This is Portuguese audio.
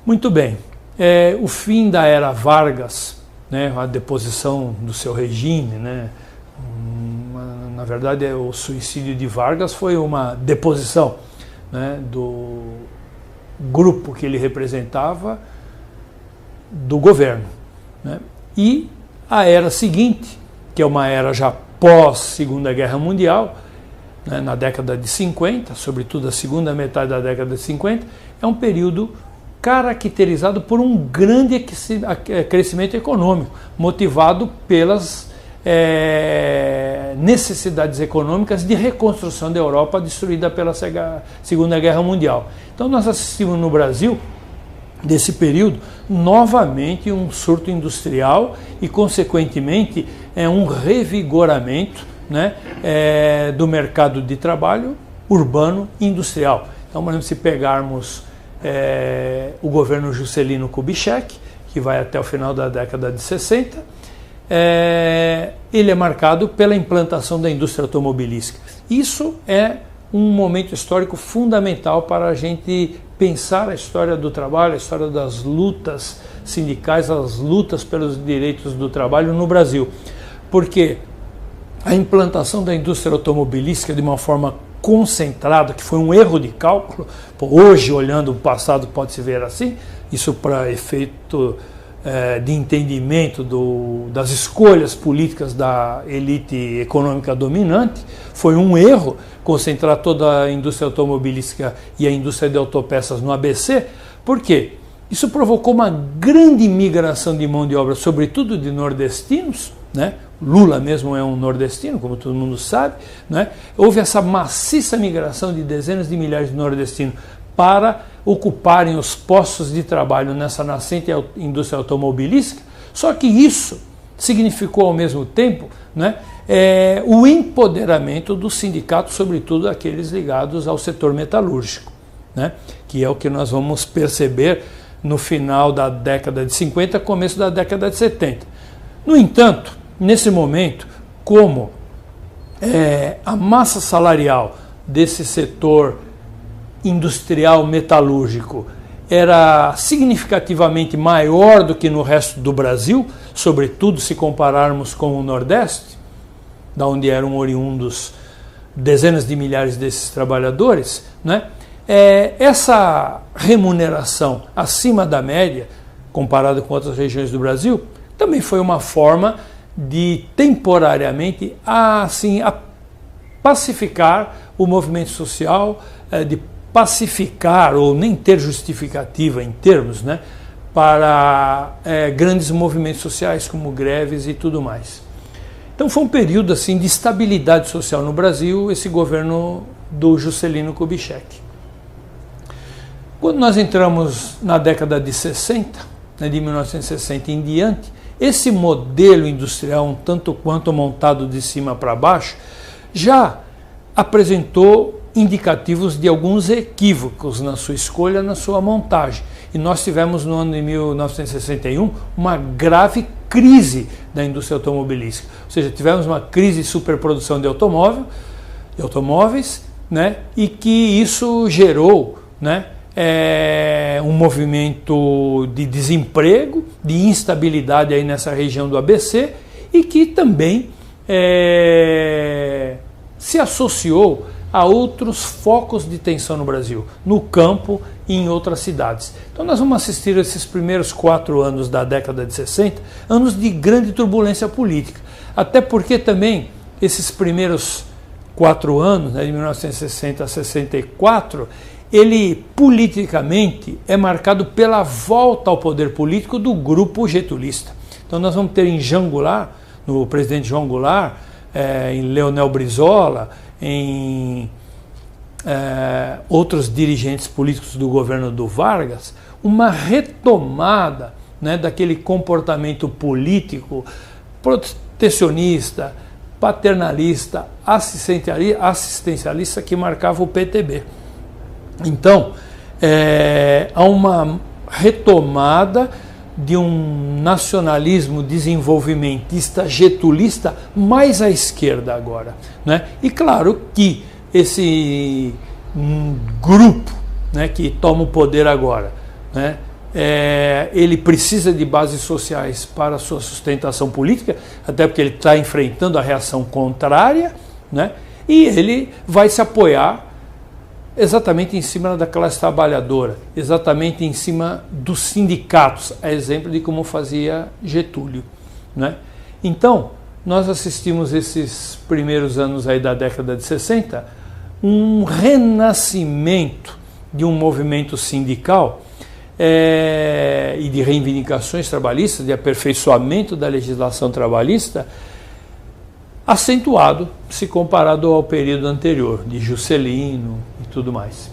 Muito bem. O fim da era Vargas, né, a deposição do seu regime, né, na verdade o suicídio de Vargas foi uma deposição, né, do grupo que ele representava do governo, né, e a era seguinte, que é uma era já pós Segunda Guerra Mundial, né, na década de 50, sobretudo a segunda metade da década de 50, é um período caracterizado por um grande crescimento econômico, motivado pelas necessidades econômicas de reconstrução da Europa destruída pela Segunda Guerra Mundial. Então nós assistimos no Brasil, desse período, novamente um surto industrial e, consequentemente, um revigoramento, né, do mercado de trabalho urbano e industrial. Então, por exemplo, se pegarmos o governo Juscelino Kubitschek, que vai até o final da década de 60, ele é marcado pela implantação da indústria automobilística. Isso é um momento histórico fundamental para a gente pensar a história do trabalho, a história das lutas sindicais, as lutas pelos direitos do trabalho no Brasil. Porque a implantação da indústria automobilística de uma forma concentrada, que foi um erro de cálculo, hoje, olhando o passado, pode-se ver assim, isso para efeito de entendimento das escolhas políticas da elite econômica dominante, foi um erro concentrar toda a indústria automobilística e a indústria de autopeças no ABC. Por quê? Isso provocou uma grande migração de mão de obra, sobretudo de nordestinos, né? Lula mesmo é um nordestino, como todo mundo sabe, né? Houve essa maciça migração de dezenas de milhares de nordestinos para ocuparem os postos de trabalho nessa nascente indústria automobilística, só que isso significou ao mesmo tempo, né, o empoderamento dos sindicatos, sobretudo aqueles ligados ao setor metalúrgico, né, que é o que nós vamos perceber no final da década de 50, começo da década de 70. No entanto, nesse momento, como a massa salarial desse setor industrial metalúrgico era significativamente maior do que no resto do Brasil, sobretudo se compararmos com o Nordeste, da onde eram oriundos dezenas de milhares desses trabalhadores, né? Essa remuneração acima da média, comparada com outras regiões do Brasil, também foi uma forma de temporariamente pacificar o movimento social, de pacificar ou nem ter justificativa em termos, né, para grandes movimentos sociais como greves e tudo mais. Então foi um período assim de estabilidade social no Brasil, esse governo do Juscelino Kubitschek. Quando nós entramos na década de 60, né, de 1960 em diante, esse modelo industrial um tanto quanto montado de cima para baixo já apresentou indicativos de alguns equívocos na sua escolha, na sua montagem. E nós tivemos no ano de 1961 uma grave crise da indústria automobilística. Ou seja, tivemos uma crise de superprodução de automóveis, né, e que isso gerou, né, um movimento de desemprego, de instabilidade aí nessa região do ABC, e que também se associou a outros focos de tensão no Brasil, no campo e em outras cidades. Então nós vamos assistir esses primeiros 4 anos da década de 60, anos de grande turbulência política, até porque também esses primeiros 4 anos, né, de 1960 a 64, ele politicamente é marcado pela volta ao poder político do grupo getulista. Então nós vamos ter em Jean Goulart, no presidente João Goulart, em Leonel Brizola, em outros dirigentes políticos do governo do Vargas, uma retomada, né, daquele comportamento político protecionista, paternalista, assistencialista que marcava o PTB. Então, há uma retomada de um nacionalismo desenvolvimentista getulista mais à esquerda agora, né? E claro que esse grupo, né, que toma o poder agora, né, ele precisa de bases sociais para a sua sustentação política, até porque ele está enfrentando a reação contrária, né? E ele vai se apoiar exatamente em cima da classe trabalhadora, exatamente em cima dos sindicatos, a exemplo de como fazia Getúlio, né? Então, nós assistimos esses primeiros anos aí da década de 60, um renascimento de um movimento sindical e de reivindicações trabalhistas, de aperfeiçoamento da legislação trabalhista, acentuado se comparado ao período anterior, de Juscelino e tudo mais.